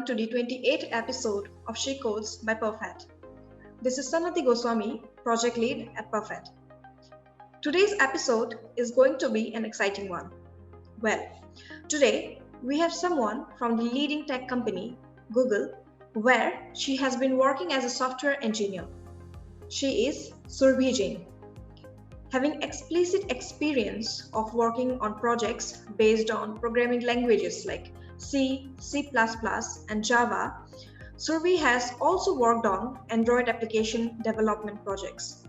to the 28th episode of She Codes by Perfect. This is Sanati Goswami, Project Lead at Perfect. Today's episode is going to be an exciting one. Well, today we have someone from the leading tech company, Google, where she has been working as a software engineer. She is Surbhi Jain. Having explicit experience of working on projects based on programming languages like C, C++, and Java, Surbhi has also worked on Android application development projects.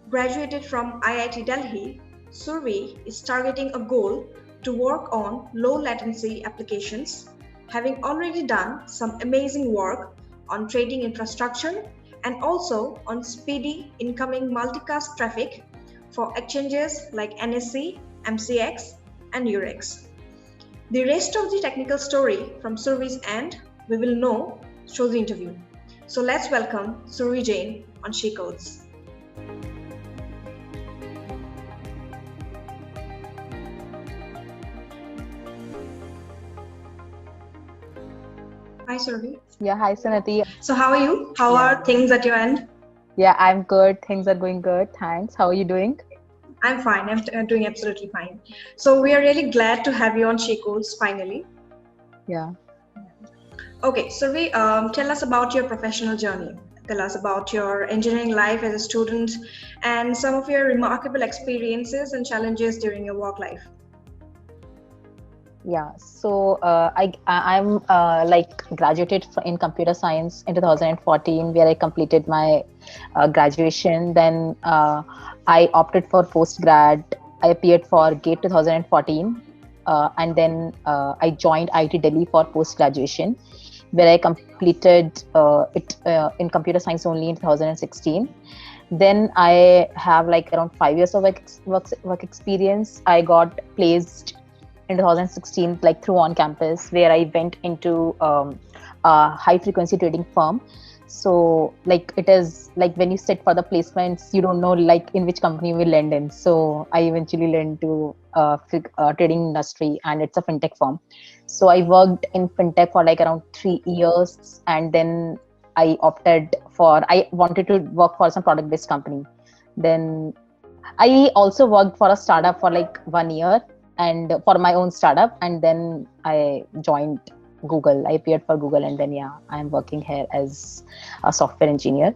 Graduated from IIT Delhi, Surbhi is targeting a goal to work on low latency applications, having already done some amazing work on trading infrastructure and also on speedy incoming multicast traffic for exchanges like NSE, MCX, and Eurex. The rest of the technical story from Surbhi's end we will know through the interview. So let's welcome Surbhi Jain on She Codes. Hi Surbhi. Yeah, hi Sanati. So how are you? How are things at your end? Yeah, I'm good. Things are going good. Thanks. How are you doing? I'm fine. I'm doing absolutely fine. So we are really glad to have you on She Codes finally. Yeah. Okay, Surbhi, tell us about your professional journey. Tell us about your engineering life as a student and some of your remarkable experiences and challenges during your work life. Yeah. So I'm like graduated in computer science in 2014, where I completed my graduation. Then I opted for postgrad. I appeared for GATE 2014, and then I joined IIT Delhi for post graduation, where I completed it in computer science only in 2016. Then I have like around 5 years of work experience. I got placed in 2016, like through On Campus, where I went into a high frequency trading firm. So like it is like when you sit for the placements, you don't know like in which company you will land in. So I eventually landed to trading industry, and it's a fintech firm. So I worked in fintech for like around 3 years, and then I wanted to work for some product based company. Then I also worked for a startup for like 1 year, and for my own startup, and then I joined Google. I appeared for Google, and then I'm working here as a software engineer.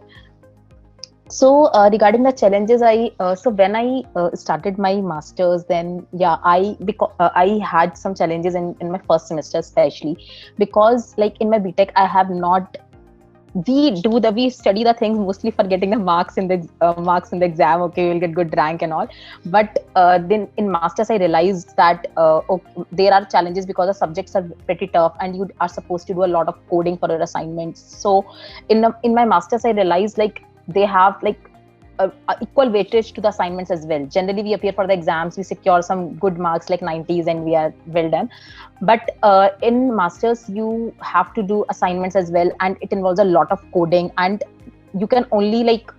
So regarding the challenges, so when I started my masters, then I had some challenges in my first semester, especially because like in my BTech I have not. We study the things mostly for getting the marks in the exam. Okay, we'll get good rank and all, but then in masters I realized that there are challenges because the subjects are pretty tough, and you are supposed to do a lot of coding for your assignments. So in my masters I realized like they have like equal weightage to the assignments as well. Generally we appear for the exams, we secure some good marks like 90s, and we are well done. But in masters you have to do assignments as well, and it involves a lot of coding, and you can only like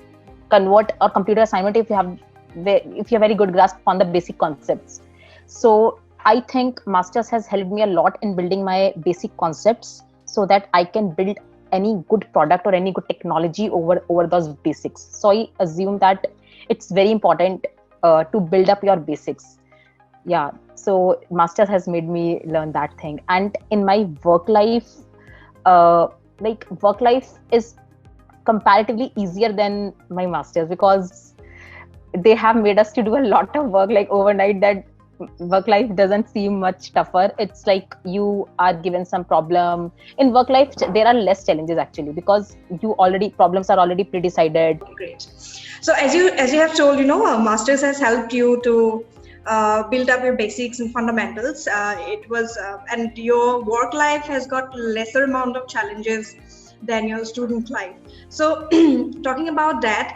convert a computer assignment if you have very good grasp on the basic concepts. So I think masters has helped me a lot in building my basic concepts, so that I can build any good product or any good technology over those basics. So I assume that it's very important to build up your basics. Yeah, so masters has made me learn that thing. And in my work life, work life is comparatively easier than my masters, because they have made us to do a lot of work like overnight, that work life doesn't seem much tougher. It's like you are given some problem. In work life there are less challenges actually, because problems are already pre-decided. Great. So as you have told, masters has helped you to build up your basics and fundamentals. And your work life has got lesser amount of challenges than your student life. So talking about that,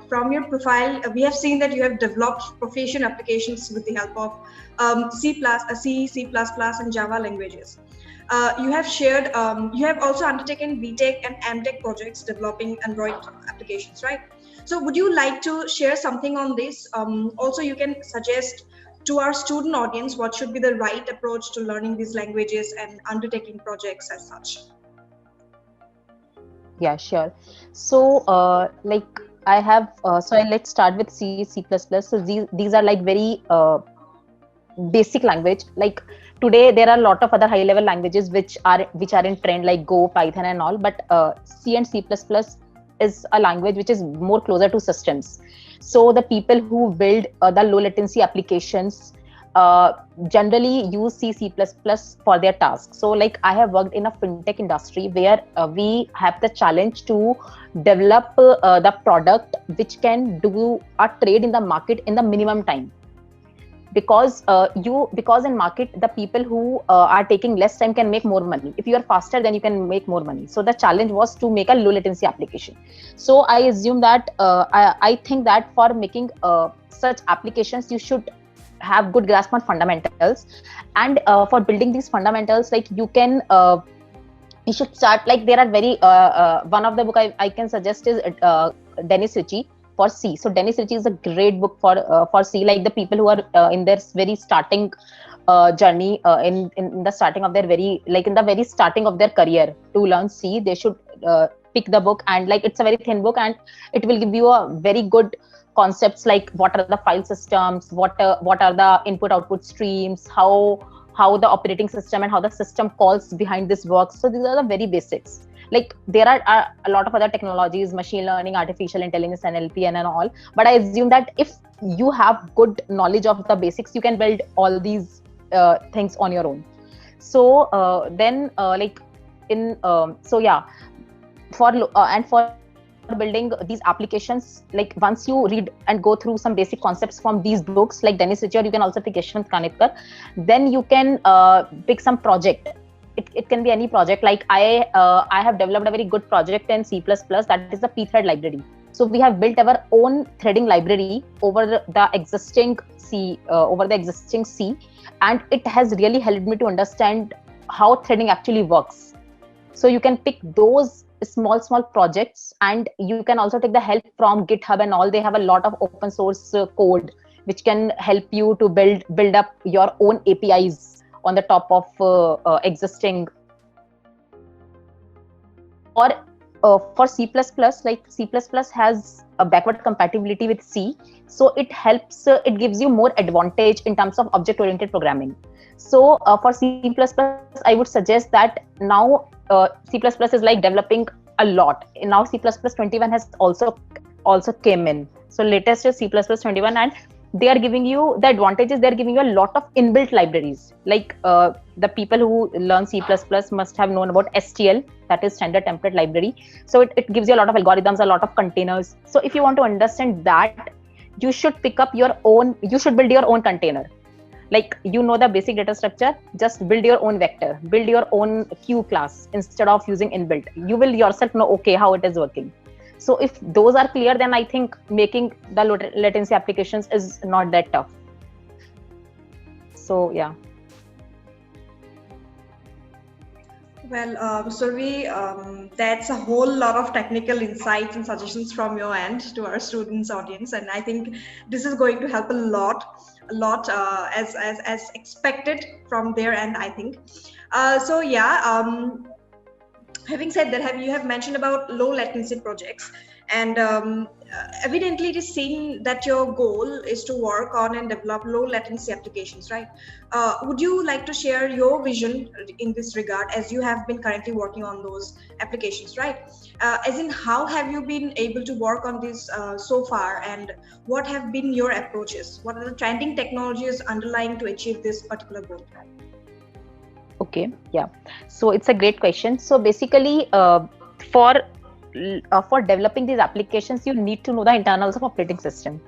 from your profile, we have seen that you have developed proficient applications with the help of C++, and Java languages. You have shared, you have also undertaken BTech and MTech projects developing Android applications, right? So would you like to share something on this? Also, you can suggest to our student audience, what should be the right approach to learning these languages and undertaking projects as such? Yeah, sure. So, I have, let's start with C, C++. So these are like very basic language. Like today, there are a lot of other high level languages which are in trend, like Go, Python, and all. But C and C++ is a language which is more closer to systems. So the people who build the low latency applications uh, generally use C, C++ for their tasks. So like I have worked in a fintech industry where we have the challenge to develop the product which can do a trade in the market in the minimum time, because in market the people who are taking less time can make more money. If you are faster, then you can make more money. So the challenge was to make a low latency application. So I assume that I think that for making such applications you should have good grasp on fundamentals. And for building these fundamentals, like you should start, like there are very one of the book I can suggest is Dennis Ritchie for C. So Dennis Ritchie is a great book for C. Like the people who are in their very starting journey, in the starting of their in the very starting of their career to learn C, they should pick the book. And like it's a very thin book, and it will give you a very good concepts like what are the file systems, what are the input output streams, how the operating system and how the system calls behind this works. So these are the very basics. Like there are a lot of other technologies, machine learning, artificial intelligence, NLP, and all. But I assume that if you have good knowledge of the basics, you can build all these things on your own. So for building these applications, like once you read and go through some basic concepts from these books like Dennis Ritchie, or you can also pick Yashwant Kanetkar, then you can pick some project. It can be any project. Like I have developed a very good project in C++, that is the pthread library. So we have built our own threading library over the existing C, and it has really helped me to understand how threading actually works. So you can pick those small projects, and you can also take the help from GitHub and all. They have a lot of open source code which can help you to build up your own APIs on the top of existing. Or for C++, like C++ has a backward compatibility with C, so it helps. It gives you more advantage in terms of object-oriented programming. So for C++, I would suggest that now C++ is like developing a lot. Now C++ 21 has also came in. So latest is C++ 21, and they are giving you the advantages. They're giving you a lot of inbuilt libraries. Like the people who learn C++ must have known about STL, that is standard template library. So it gives you a lot of algorithms, a lot of containers. So if you want to understand that, you should pick up your own. You should build your own container. Like you know the basic data structure, just build your own vector, build your own queue class instead of using inbuilt. You will yourself know how it is working. So if those are clear, then I think making the low latency applications is not that tough. So yeah. Well, Survi, that's a whole lot of technical insights and suggestions from your end to our students' audience, and I think this is going to help a lot as expected from their end, I think. So yeah, having said that, you have mentioned about low latency projects, and evidently it is seen that your goal is to work on and develop low latency applications, right? Would you like to share your vision in this regard, as you have been currently working on those applications, right? As in, how have you been able to work on this so far, and what have been your approaches? What are the trending technologies underlying to achieve this particular goal? Okay, yeah. So it's a great question. So basically, for developing these applications, you need to know the internals of operating system.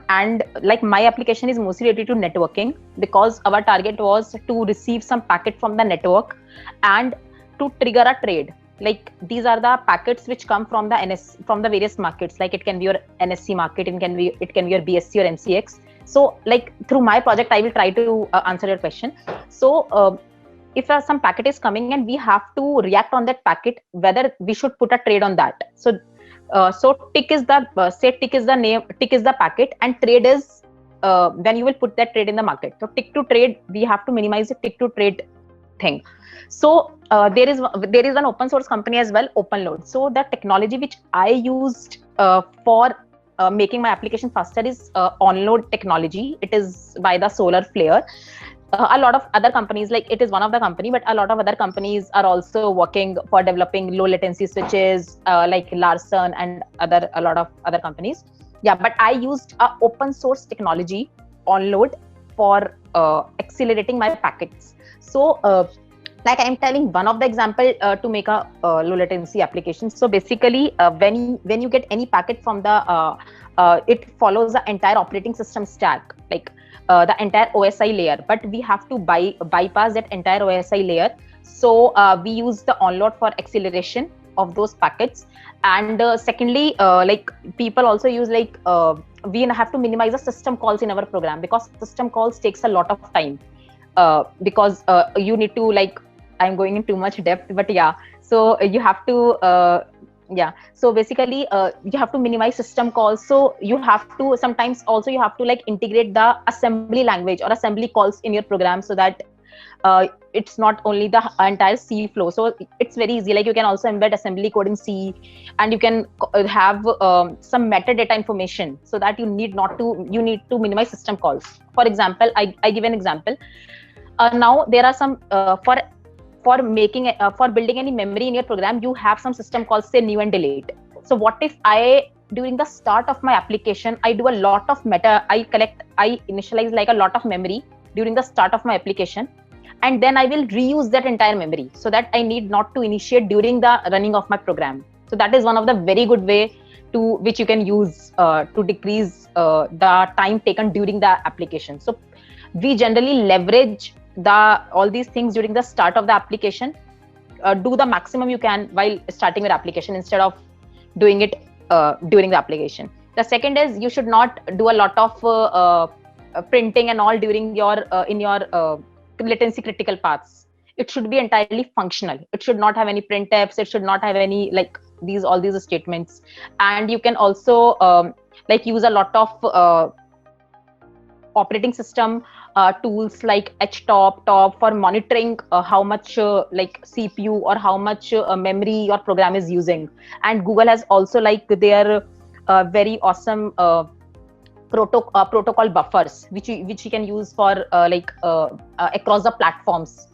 And like my application is mostly related to networking, because our target was to receive some packet from the network and to trigger a trade. Like these are the packets which come from the various markets. Like it can be your NSE market, it can be your BSC or MCX. So like through my project, I will try to answer your question. So if some packet is coming and we have to react on that packet, whether we should put a trade on that. So tick is the packet, and trade is when you will put that trade in the market. So tick to trade, we have to minimize the tick to trade thing. So there is an open source company as well, OpenLoad. So the technology which I used for making my application faster is OnLoad technology. It is by the SolarFlare. A lot of other companies, like it is one of the company, but a lot of other companies are also working for developing low latency switches, like Larson and a lot of other companies. Yeah, but I used a open source technology, OnLoad, for accelerating my packets. So like I'm telling one of the example to make a low latency application. So basically, when you get any packet from the it follows the entire operating system stack, like the entire OSI layer, but we have to bypass that entire OSI layer. So we use the OnLoad for acceleration of those packets. And secondly, like people also use like we have to minimize the system calls in our program, because system calls takes a lot of time, because you need to, like, I'm going in too much depth, but yeah, so you have to so basically you have to minimize system calls. So you have to sometimes also you have to like integrate the assembly language or assembly calls in your program, so that it's not only the entire C flow. So it's very easy, like you can also embed assembly code in C, and you can have some metadata information, so that you need to minimize system calls. For example, I give an example. Now there are some for making for building any memory in your program, you have some system calls, say new and delete. So what if I, during the start of my application, I do a lot of I initialize like a lot of memory during the start of my application, and then I will reuse that entire memory, so that I need not to initiate during the running of my program. So that is one of the very good way to which you can use to decrease the time taken during the application. So we generally leverage all these things during the start of the application. Do the maximum you can while starting your application, instead of doing it during the application. The second is, you should not do a lot of printing and all during your in your latency critical paths. It should be entirely functional. It should not have any printfs. It should not have any like all these statements. And you can also like use a lot of operating system tools like HTOP for monitoring how much like CPU or how much memory your program is using. And Google has also like their very awesome protocol buffers, which you can use for across the platforms,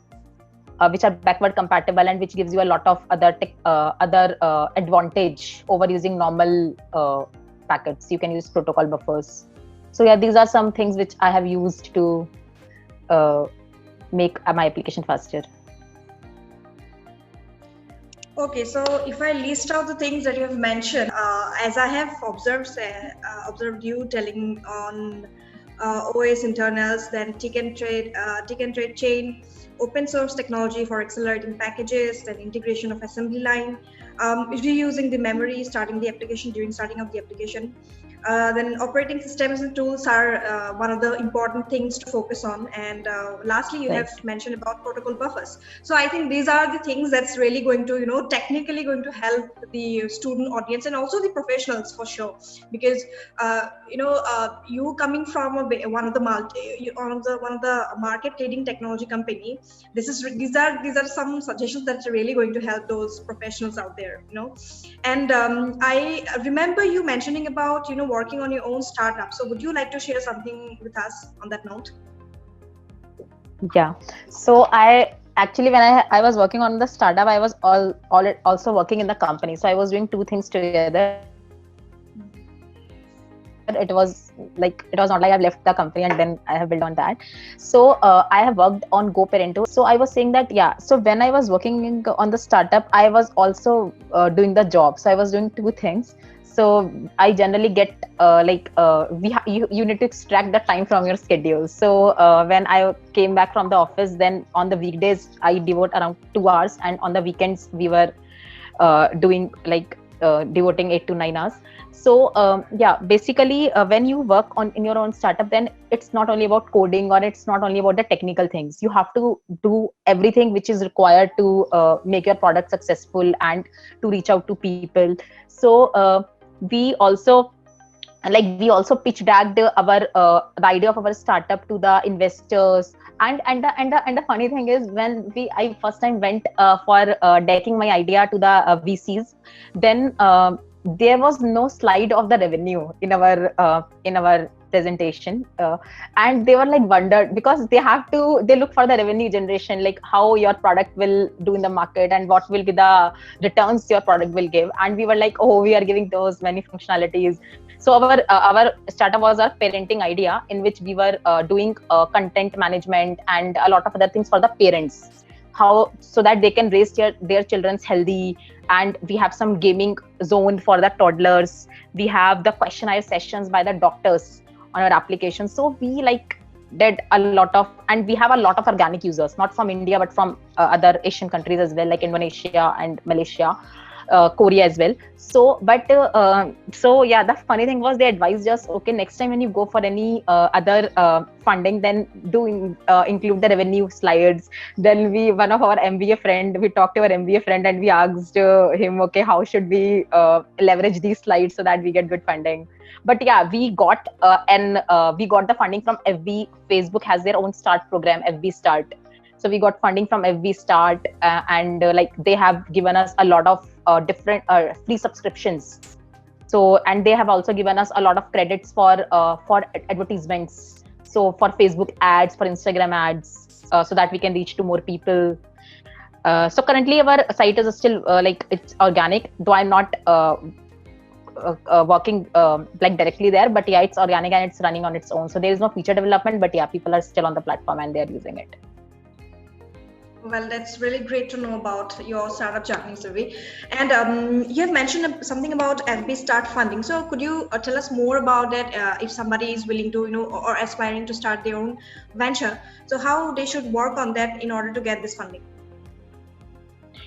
which are backward compatible, and which gives you a lot of other advantage over using normal packets. You can use protocol buffers. So yeah, these are some things which I have used to make my application faster. Okay, so if I list out the things that you have mentioned, as I have observed you telling on OS internals, then tick and trade chain, open source technology for accelerating packages, then integration of assembly line, reusing the memory, starting of the application. Then operating systems and tools are one of the important things to focus on. And lastly, you have mentioned about protocol buffers. So I think these are the things that's really going to, technically going to help the student audience and also the professionals for sure. Because, you coming from one of the market leading technology company, these are some suggestions that are really going to help those professionals out there, And I remember you mentioning about, working on your own startup. So would you like to share something with us on that note? Yeah. So I actually, when I was working on the startup, I was also working in the company. So I was doing two things together. It was not like I've left the company and then I have built on that. So I have worked on GoParento. So I was saying that, yeah, so when I was working on the startup, I was also doing the job. So I was doing two things. So I generally get you need to extract the time from your schedule. So when I came back from the office, then on the weekdays I devote around 2 hours, and on the weekends we were doing devoting 8 to 9 hours. So basically when you work in your own startup, then it's not only about coding, or it's not only about the technical things. You have to do everything which is required to make your product successful and to reach out to people. So we also And like we also pitch decked our the idea of our startup to the investors. And the funny thing is, when I first time went for decking my idea to the VCs, then there was no slide of the revenue in our presentation, and they were like wondered, because they look for the revenue generation, like how your product will do in the market and what will be the returns your product will give. And we were like, oh, we are giving those many functionalities. So our startup was our parenting idea, in which we were doing content management and a lot of other things for the parents, how so that they can raise their children's healthy. And we have some gaming zone for the toddlers. We have the questionnaire sessions by the doctors on our application. So we like did a lot of, and we have a lot of organic users, not from India but from other Asian countries as well, like Indonesia and Malaysia, Korea as well. So yeah, the funny thing was they advised us, okay, next time when you go for any other funding, then do include the revenue slides. Then one of our MBA friend, we talked to our MBA friend and we asked him, okay, how should we leverage these slides so that we get good funding. But yeah, we got the funding from FB. Facebook has their own start program, FB Start. So we got funding from FB Start, and like they have given us a lot of different free subscriptions. So, and they have also given us a lot of credits for advertisements. So for Facebook ads, for Instagram ads, so that we can reach to more people. So currently our site is still like it's organic, though I'm not working like directly there, but yeah, it's organic and it's running on its own. So there is no feature development, but yeah, people are still on the platform and they're using it. Well, that's really great to know about your startup journey, Survi. And you have mentioned something about FB Start funding. So could you tell us more about that? If somebody is willing to, or aspiring to start their own venture, so how they should work on that in order to get this funding?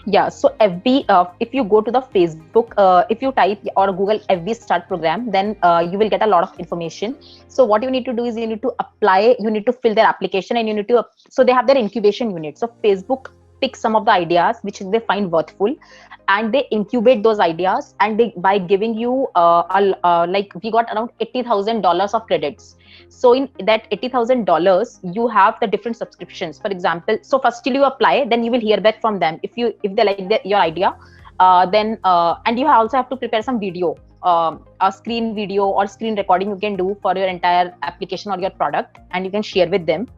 Yeah, so FB, if you go to the Facebook, if you type or Google FB Start program, then you will get a lot of information. So what you need to do is you need to apply, you need to fill their application, and you need to, so they have their incubation unit. So Facebook picks some of the ideas which they find worthful, and they incubate those ideas, and by giving you like we got around $80,000 of credits. So in that $80,000, you have the different subscriptions. For example, so first till you apply, then you will hear back from them if they like your idea. Then and you also have to prepare some video, a screen video or screen recording you can do for your entire application or your product, and you can share with them.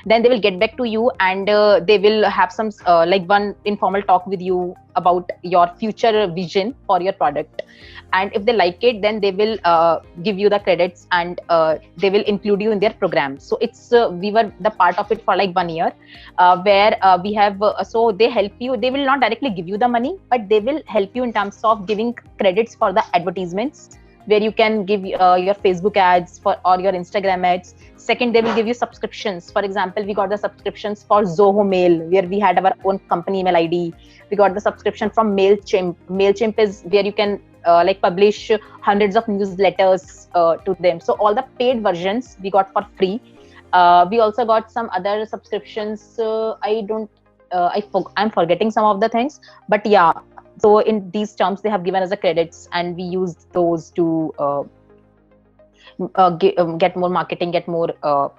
Then they will get back to you, and they will have some like one informal talk with you about your future vision for your product. And if they like it, then they will give you the credits, and they will include you in their program. So it's we were the part of it for like 1 year, where we have so they help you. They will not directly give you the money, but they will help you in terms of giving credits for the advertisements, where you can give your Facebook ads or your Instagram ads. Second, they will give you subscriptions. For example, we got the subscriptions for Zoho Mail, where we had our own company email ID. We got the subscription from MailChimp. MailChimp is where you can like publish hundreds of newsletters to them. So all the paid versions we got for free. We also got some other subscriptions. I'm forgetting some of the things, but yeah. So in these terms, they have given us the credits, and we used those to get more marketing, get more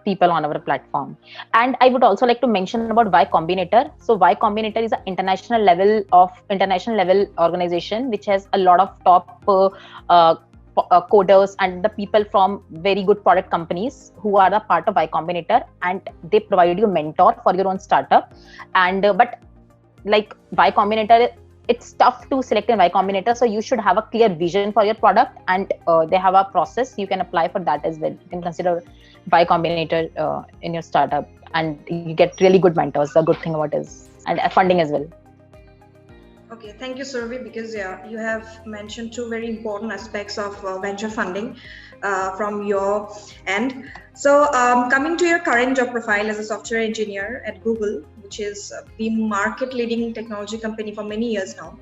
people on our platform. And I would also like to mention about Y Combinator. So Y Combinator is an international level organization which has a lot of top coders and the people from very good product companies who are a part of Y Combinator, and they provide you a mentor for your own startup. And but like Y Combinator, it's tough to select in Y Combinator, so you should have a clear vision for your product, and they have a process. You can apply for that as well. You can consider Y Combinator in your startup, and you get really good mentors. The good thing about it is, and funding as well. Okay, thank you, Survi, because yeah, you have mentioned two very important aspects of venture funding from your end. So coming to your current job profile as a software engineer at Google, which is the market leading technology company for many years now.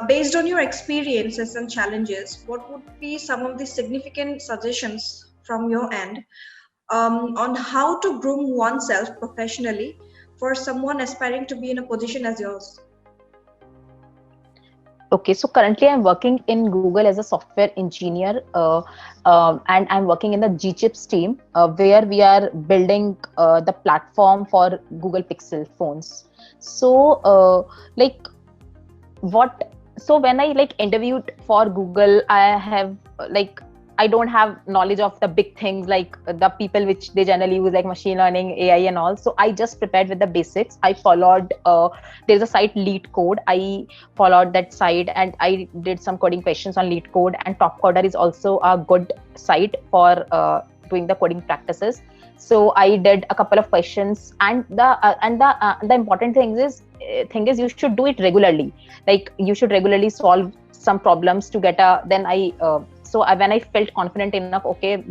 Based on your experiences and challenges, what would be some of the significant suggestions from your end on how to groom oneself professionally for someone aspiring to be in a position as yours? Okay, so currently I'm working in Google as a software engineer, and I'm working in the G-Chips team, where we are building the platform for Google Pixel phones. So, like what so when I like interviewed for Google, I have like I don't have knowledge of the big things like the people which they generally use like machine learning, AI and all. So I just prepared with the basics. I followed there's a site Lead Code. I followed that site and I did some coding questions on Lead Code, and Top Coder is also a good site for doing the coding practices. So I did a couple of questions, and the important thing is you should do it regularly. Like you should regularly solve some problems to get a then I so I, when I felt confident enough, okay,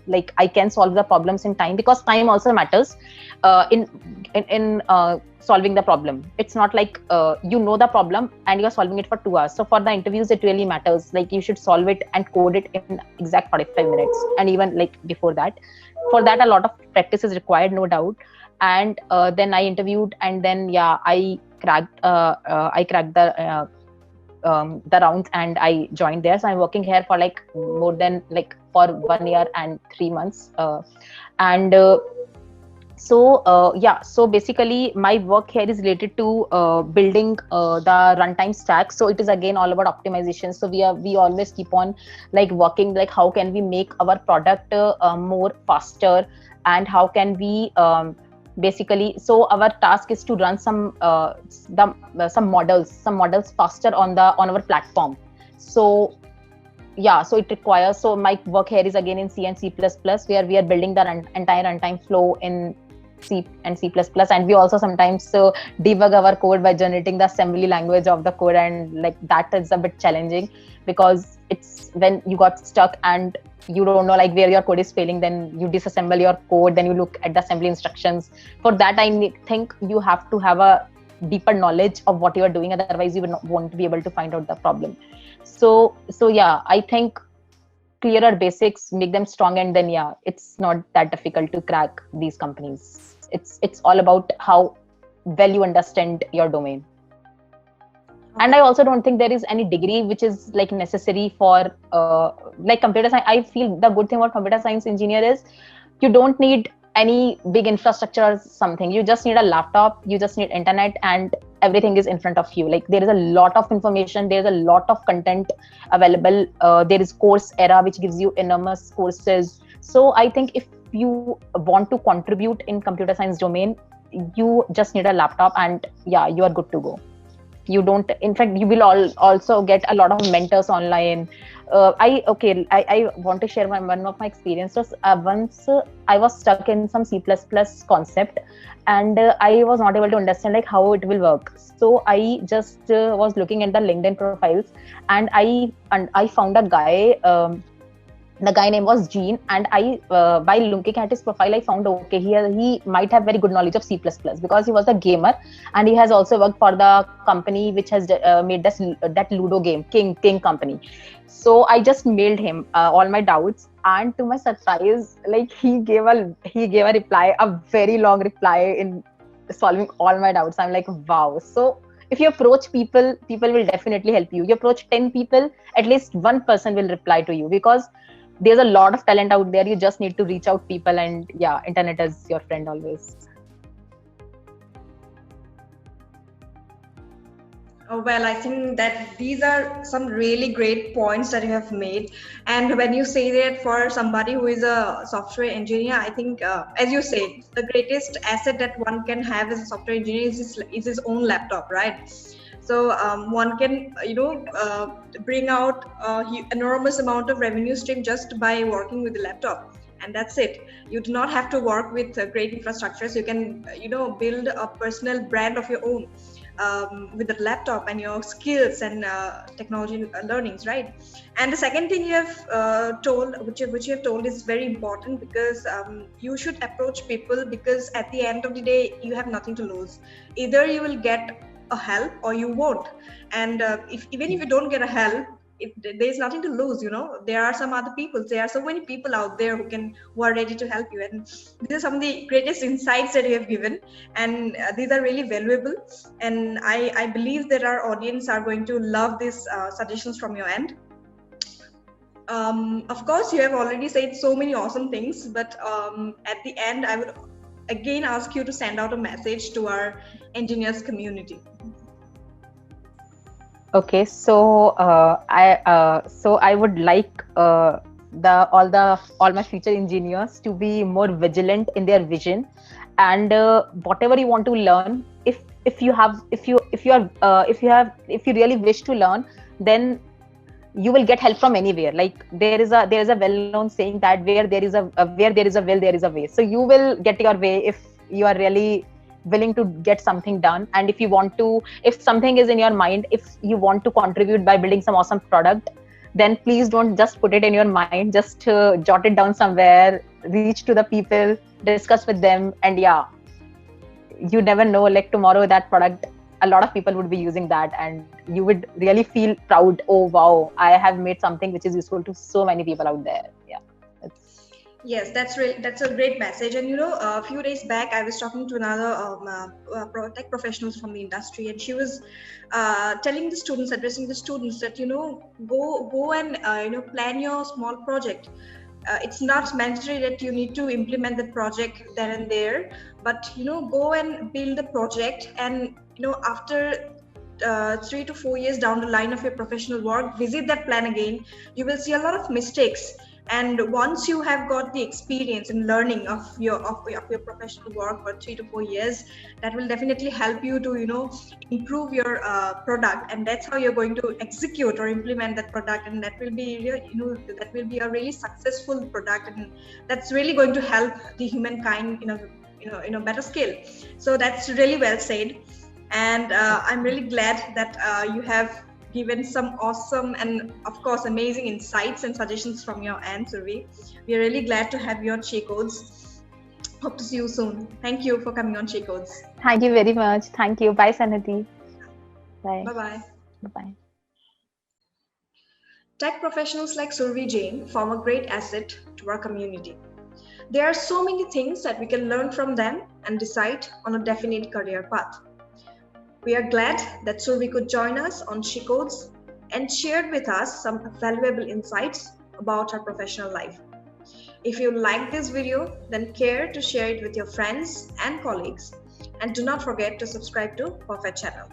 like I can solve the problems in time, because time also matters in solving the problem. It's not like you know the problem and you're solving it for 2 hours. So for the interviews it really matters, like you should solve it and code it in exact 45 minutes, and even like before that. For that a lot of practice is required, no doubt. And then I interviewed, and then yeah, I cracked the rounds and I joined there. So I'm working here for like more than like for 1 year and 3 months. And yeah, so basically my work here is related to building the runtime stack. So it is again all about optimization. So we always keep on like working like how can we make our product more faster, and how can we basically, so our task is to run some models faster on our platform. So yeah, so it requires, so my work here is again in C and C++, where we are building the entire runtime flow in C and C++, and we also sometimes debug our code by generating the assembly language of the code, and like that is a bit challenging, because it's when you got stuck and you don't know like where your code is failing, then you disassemble your code, then you look at the assembly instructions. For that I think you have to have a deeper knowledge of what you are doing, otherwise you won't be able to find out the problem. So yeah, I think clearer basics make them strong, and then yeah, it's not that difficult to crack these companies. It's all about how well you understand your domain. Okay. And I also don't think there is any degree which is like necessary for like computer science. I feel the good thing about computer science engineer is you don't need any big infrastructure or something. You just need a laptop, you just need internet, and everything is in front of you. Like there is a lot of information, there's a lot of content available. There is Coursera, which gives you enormous courses. So I think if you want to contribute in computer science domain, you just need a laptop, and yeah, you are good to go. You don't, in fact, you will also get a lot of mentors online. I want to share one of my experiences. Once I was stuck in some C++ concept, and I was not able to understand like how it will work. So I just was looking at the LinkedIn profiles, and I found a guy. The guy name was Gene, and I by looking at his profile I found okay, he might have very good knowledge of C++ because he was a gamer, and he has also worked for the company which has made that Ludo game, King company. So I just mailed him all my doubts, and to my surprise, like he gave a reply, a very long reply in solving all my doubts. I'm like, wow. So if you approach people will definitely help you. You approach 10 people, at least one person will reply to you, because there's a lot of talent out there. You just need to reach out people, and yeah, internet is your friend always. Oh, well, I think that these are some really great points that you have made. And when you say that for somebody who is a software engineer, I think, as you say, the greatest asset that one can have as a software engineer is his own laptop, right? So one can, bring out enormous amount of revenue stream just by working with the laptop, and that's it. You do not have to work with great infrastructures. You can, build a personal brand of your own with the laptop and your skills and technology learnings, right? And the second thing you have told, which you have told, is very important, because you should approach people, because at the end of the day, you have nothing to lose. Either you will get a help or you won't, and even if you don't get a help, there's nothing to lose. There are some other people. There are so many people out there who are ready to help you, and these are some of the greatest insights that you have given, and these are really valuable. And I believe that our audience are going to love these suggestions from your end. Of course, you have already said so many awesome things, but at the end, I would again ask you to send out a message to our engineers community. Okay, so I would like all my future engineers to be more vigilant in their vision, and whatever you want to learn, if you really wish to learn, then you will get help from anywhere. Like there is a well-known saying that where there is a will, there is a way. So you will get your way if you are really willing to get something done. And if something is in your mind, if you want to contribute by building some awesome product, then please don't just put it in your mind, just jot it down somewhere, reach to the people, discuss with them, and yeah, you never know, like tomorrow that product, a lot of people would be using that, and you would really feel proud. Oh wow, I have made something which is useful to so many people out there. Yeah. Yes, that's a great message. And a few days back, I was talking to another tech professionals from the industry, and she was addressing the students that go and plan your small project. It's not mandatory that you need to implement the project then and there, but go and build the project, and after 3 to 4 years down the line of your professional work, visit that plan again. You will see a lot of mistakes. And once you have got the experience in learning of your professional work for 3 to 4 years, that will definitely help you to improve your product, and that's how you're going to execute or implement that product, and that will be a really successful product, and that's really going to help the humankind in a better scale. So that's really well said, and I'm really glad that you have given some awesome and of course amazing insights and suggestions from your end, Survi. We are really glad to have you on SheCodes. Hope to see you soon. Thank you for coming on SheCodes. Thank you very much. Thank you. Bye, Sanati. Bye. Bye-bye. Bye-bye. Tech professionals like Survi Jain form a great asset to our community. There are so many things that we can learn from them and decide on a definite career path. We are glad that Survi could join us on SheCodes and shared with us some valuable insights about her professional life. If you like this video, then care to share it with your friends and colleagues. And do not forget to subscribe to Perfect channel.